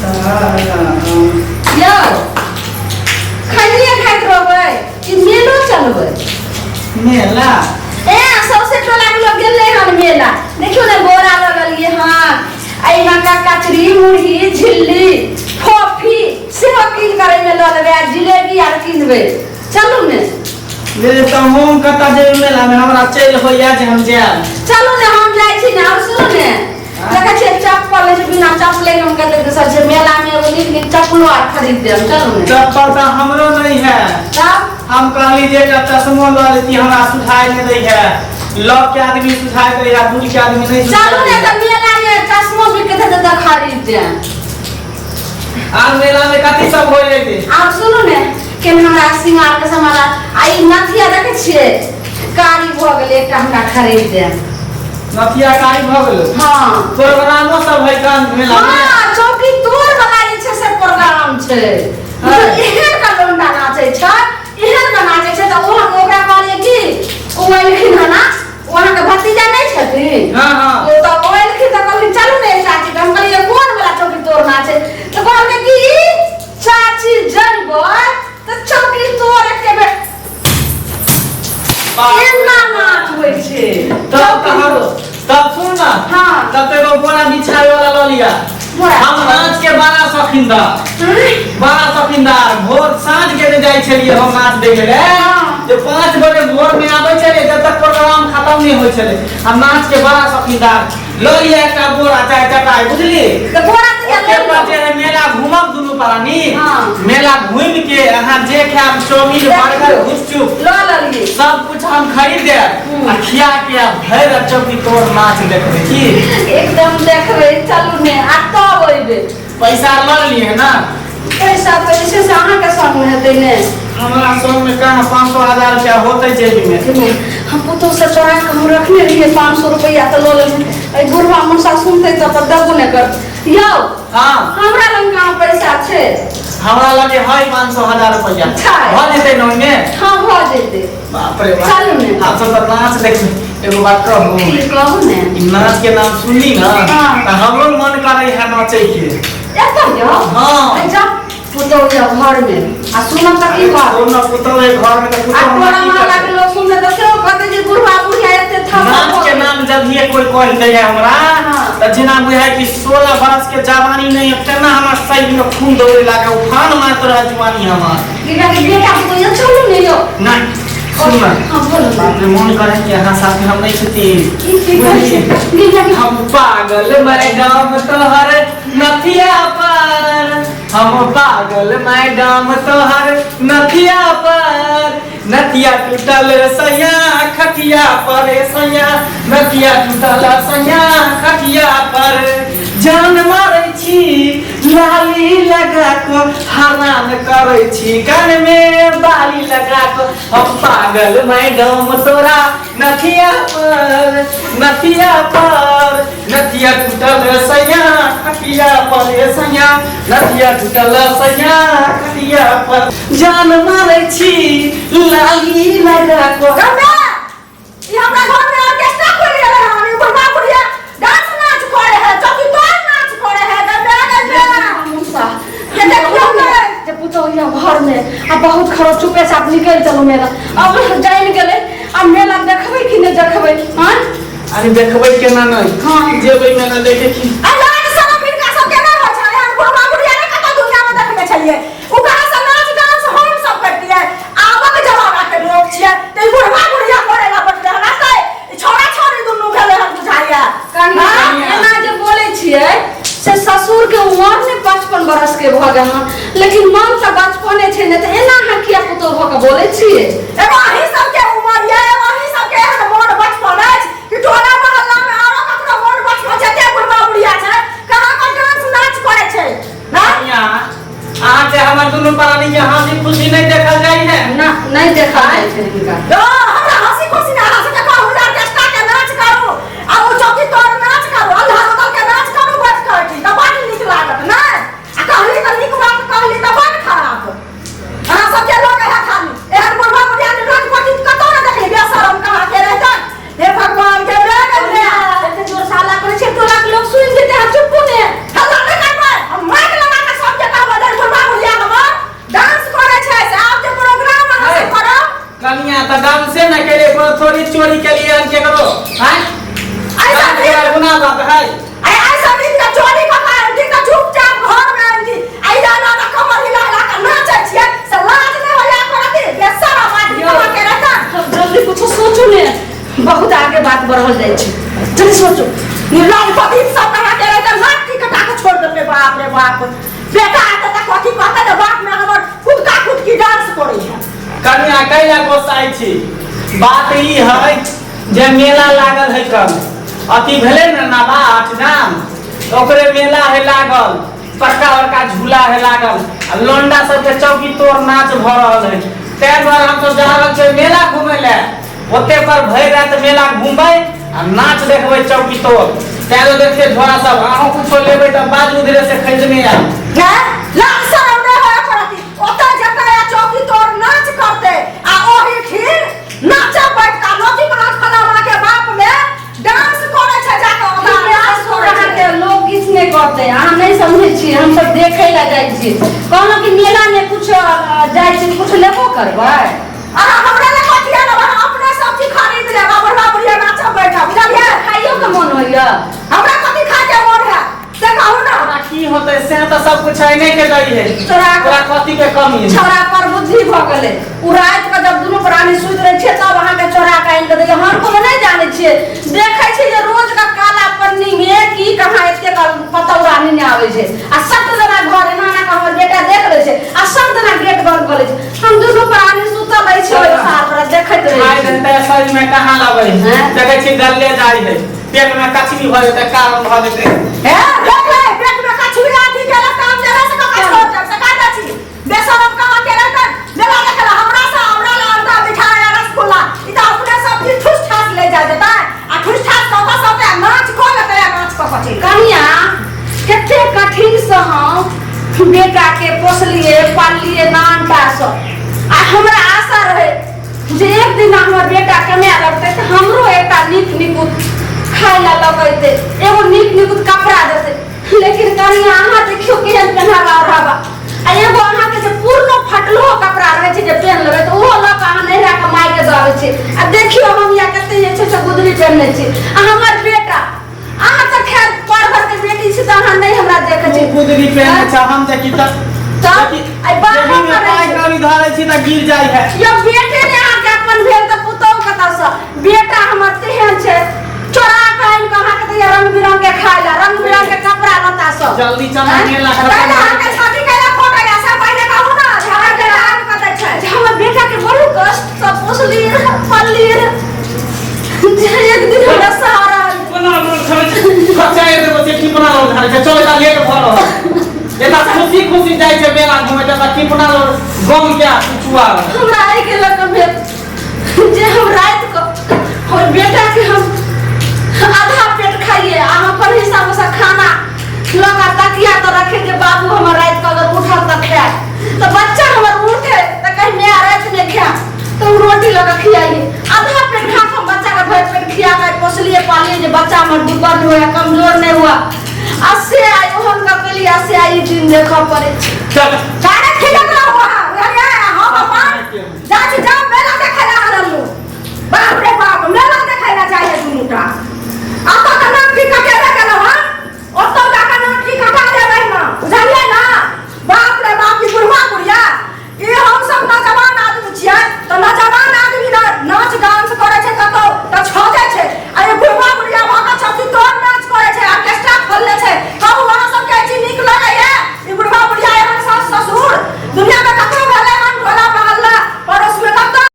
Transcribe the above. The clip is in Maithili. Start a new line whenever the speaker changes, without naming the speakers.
यो खनिया खाइत रहबै कि मेलो चलबै?
मेला
ए सबसे टोला के लोग गेलै हन मेला। देखियो ने बोरा लगल ये हां। आई का कचरी मुरही झिल्ली फोफी सेहो किन करे में ल लेबै, जिलेबी आर किनबै। चलू ने
ले त हम कता जे मेला में हमरा चल होइया जे हम जाब।
चलू ने हम जाइ छी ने। और सुनो ने देखै छी चप्पल ले बिना चप्पल ले हम कहते दोसर जे मेला में एगो नीक चप्पल आर खरीद देब। चलू ने।
चप्पल त हमरो नहीं है।
तब
हम कहली जे का चश्मो ल लेती, हमरा सुझाई नहीं दई है। लॉक के आदमी सुझाई दई है, दूर के आदमी नहीं।
चलू ने त मेला में चश्मो बिके त खरीद दे।
आज मेला में कथि सब होय रे?
आप सुनो ने केन हमरा सिंगार के सामान आई नथिया देखे छिए कारी भ गेल एकटा हमरा खरीद दे।
नथिया कारी भ गेल? हां प्रोग्रामो सब है कान मेला में।
हां चौकी तोर वाला जे छै से प्रोग्राम छै। एहन का लोंडा नाचे छै, एहन का नाचे छै त ओ हम ओकरा कहलिए कि ओ लिखिन है ना वहां के भतीजा नहीं छथिन।
हां हां
ओ त ओ लिखिन त कहलिन चलू ने चाची। हम कहलिए कोन वाला चौकी तोर नाचे त कहले कि चाची जइबै त चौकी तोर के बे एना नाच होय छै।
तब कहारो तब सुन ना।
हां
तब ते वो बोरा बिछाए वाला ल लिया। हम नाच के बड़ा शौकीनदार, बड़ा शौकीनदार। भोर साँझ के जाय छलिए हम नाच देखे ले। जे 5 बजे भोर में आबै छले जब तक प्रोग्राम खत्म नहीं होय छले। हम नाच के बड़ा शौकीनदार। ल लिया एकटा बोरा चाहे चटाई बुझली।
त बोरा
के पचे मेला घुमब दुनु प्राणी। मेला घूम के अहां जे खाब चाउमीन बर्गर गुपचुप
ल लिए
सब कुछ हम खरीद दे आ खिया के भैर चौकी तोर नाच देखबे की
एकदम देखबे। चलू ने आ तब अइबे।
पैसा ल लिए ना?
पैसा पैसे से अहां के संग में हेतै ने?
हमरा संग में कहां 500,000 रुपया होतै जेबी में।
हम पुतो से चोरा के हम रखने रहिए 500 रुपया त ल ले। ए बुढ़वा मुसा सुनते त दबो ने कर। यो
हां
हमरा लंग कहां पैसा छै?
हमरा लगे है 500,000 रुपया। भ जेतै न में?
हां भ जेतै।
बाप रे बाप।
चलू ने
आप सब त नाच देख। एगो बात कहूं,
की कहू ने
ई नाच के नाम सुनली ना त हमरो मन करे है नाचे के।
एत यो
हां
जा पुतो यो घर में आ सुन त की बात
ना पुतो है घर में त पुतो
आ तोरा माला के लोग सुन त क्यों कहते जे बुढ़वा बुढ़िया एते था।
नाच के नाम जब ये कोई कह दे हमरा त जेना बुझाय कि 16 बरस के जवानी नहीं केना हमरा सही में खून दौड़े लागे उफान मारत रह जवानी हमर।
बेटा के बेटा को ये चलू ने यो
ना सुन ना।
हां बोलो
बाप रे मन करे कि यहाँ साथ हम नहीं छती।
की
हम पागल मैडम तोहर नथिया पर, हम पागल मैडम तोहर नथिया पर, नथिया टूटल सैया खटिया पर सैया, नथिया टूटल सैया खटिया पर, जान मारै छी लाली लगा को हरान करै छी कान में बाली लगा को। हम पागल मैडम तोरा नथिया पर, नथिया पर, नथिया टूटल सैया खटिया पर सैया, नथिया टूटल सैया खटिया पर, जान मारै छी लाली लगा को।
ये हमरा घर में ऑर्केस्ट्रा खोल ले रहा है। बुढ़वा बुढ़िया डांस नाच करे है, चौकी तोड़ नाच करे है। मुसा ये देखियो ने जे पुतो ये घर में आ बहुत खरो चुपे से निकल चलो मेला। अब जाइन गेले आ मेला देखबै कि नहीं देखबै? हां
अरे देखबै केना नहीं?
हां
जेबै मेला देखे की।
अल्लाह के सब फिर का सब केना हो छै? हम बुढ़वा बुढ़िया ने कत दुनिया में देखबे छलिए। उ कहां से नाच डांस हम सब करती है। आबक जमाना के लोग छिए ते बुढ़वा बुढ़िया करेला पड़ते हमरा से छोरा छोरी दुनु भेले हम बुझाइया। एना जे बोले छिए से ससुर के उम्र ने 55 बरस के भ गेल हन, लेकिन मन त बचपने छै ने। त एना हकिया पुतो भ के बोले छिए। एगो अही सब के उम्र ये, एगो अही सब के एहन मोन बचपन अछि कि टोला मोहल्ला में आरो ककरो मोन बचपन छै ते बुढ़वा बुढ़िया छै कहां पर डांस नाच करे छै ना?
आज से हमर दुनु प्राणी के हंसी खुशी नहीं देखल जाई है
ना नहीं देखा है इनका। हमरा हंसी खुशी ना हंसी के कहू जा चेष्टा के नाच करू आ ओ चौकी तोड़ नाच करू, अल्लाह रब्बल के नाच करू बैठ कर की त बड़ नीक लागत ना। आ कहली त नीक बात कहली त बड़ खराब। हां सब के लोग है खाली एहन बुढ़वा बुढ़िया ने रोज पति कतो ना देखली बेशरम कहां के रहता। हे भगवान के बेग रे एते जोर साला करे छै तोरा के लोग सुन जेते हम चुप ने हल्ला न कर हम माइक लगा
चोरी के लिए हम के करो हैं
ऐसा
ऐसा गुनाह बात है
ऐसा दिन का चोरी का कारण दिन का चुपचाप घर में आंटी आई जाना ना कमर हिला हिला कर नाचे छिए से लाज नहीं होया करती बेसरा माटी कमा के रहता
जल्दी कुछ सोचो ने बहुत आगे बात बढ़ल जाय छै जल्दी सोचो
निर्लज पति सब कहा के रहता लाठी कटा के छोड़ देते बाप रे बाप बेटा आता त कथी कहता त बाप में हमर खुद का खुद की डांस करै है
कन्या कैला गोसाई छी बात ई है जे मेला लागल है कम अथी भेले न नाला आठ नाम ओकरे मेला है लागल बड़का बड़का झूला है लागल आ लोंडा सब के चौकी तोड़ नाच भ रहल है तै द्वारा हम सब जा रहल छै मेला घूमे ले ओते पर भर रात मेला घूमबै आ नाच देखबै चौकी तोड़ तै तो देखते झोरा सब अहाँ कुछो लेबै त बाद उधरे से खरीदने आ
हैं लाज शरम नहीं होया करती ओता जता या चौकी तोड़ नाच करते आ ओही ठीक नाचा बैठ का लोटी बना फलाना के बाप में डांस करे छै जाके ओता डांस करे
के लोग किछ नहीं करते हम नहीं समझे छी हम सब देखे ला जाय छी कहलो कि मेला में कुछ जाय छी कुछ लेबो करबै
अरे हमरा ले कथिया न अपने सब चीज खरीद ले बाबा बढ़िया नाचा बैठा बुझलिए
खाइयो के मन होइया
हमरा कथी खा के मोर है से कहू ना
तोरा की होतै से त सब कुछ आइने के दई है तोरा कथी के कमी है
छोरा पर बुद्धि भ गेले उ रात के जब दुनु प्राणी सुत रहे छे तब वहां के चोरा के आइन के देले हम को नहीं जाने छिए देखे छी जे रोज का काला पन्नी में की कहां एते का पतौरा नहीं आवे छे आ सब जना घर नाना का हमर बेटा देख ले छे आ सब जना गेट बंद कर ले छे हम दुनु प्राणी सुतल रही छे ओइ सार पर देखैत
आई
रही
घंटा सज में कहां लाबै देखे छी गल्ले जाई है पेट में कचरी भ जेते कारण भ जेते
है देख ले पेट में कछुआ आदि के काम देला से का छोड़ दे से का छी बेशरम कहा के रहता देला देखला हमरा से हमरा ला अंडा मिठाई रसगुल्ला ई त अपने सब चीज ठुस ठास ले जा देता आ ठुस ठास सब नाच को ले नाच को कथी
कनिया कते कठिन से हम बेटा के पोसलिए पालिए नानटा से आ हमरा आशा रहे जे एक दिन हमर बेटा कमे लगते त हमरो एकटा नीक निकुत खाय ला लगैते एगो नीक निकुत कपड़ा देते लेकिन कनिया अहाँ देखियो केहन पहनावा रहबा आ एगो अहाँ के जे पूर्ण फटलो कपड़ा रहे छै जे पहन लेबै त ओहो ल के अहाँ नहीं रख माय के दबै छै आ देखियो हम या कते जे छै से गुदरी पहनने छी आ हमर बेटा अहाँ त खैर परवर के बेटी छी त अहाँ नहीं हमरा देखे छी
गुदरी पहने छ हम देखि त
आई बात
में पाई करी धरै छी त गिर जाई है
यो बेटे ने अहाँ के अपन भेल त पुतौ कता से बेटा हमर तेहन छै चोरा खाइन कहा के त रंग बिरंग के खाइला रंग बिरंग के कपड़ा लता सब
जल्दी चला मेला
पहले आके शादी कैला फोटो या सब पहले कहू ना झगड़ा के काम करते छै
जे हमर बेटा के बड़ू कष्ट सब पोसली पल्ली एक दिन हमरा सहारा
बना लो खर्चा ए देबो से की बना लो घर के चल जा लेट भ रह एता खुशी खुशी जाय छै मेला घुमे त की बना लो गम के छुआ
हमरा आई के लक भेल जे हम रात को और बेटा के हम आधा पेट खाइए आ अपन हिसाब से खाना लगा तकिया तो रखे के बाबू हमर रात को अगर उठल त खाए तो बच्चा हमर उठे त कहीं मैं रात में खा तो रोटी लगा खियाइए आधा पेट खा के बच्चा का भर पेट खिया के पोसलिए पालिए जे बच्चा हमर दुबल हुआ कमजोर नहीं हुआ अस्से आई ओहन का के लिए अस्से आई दिन देखा पड़े
चल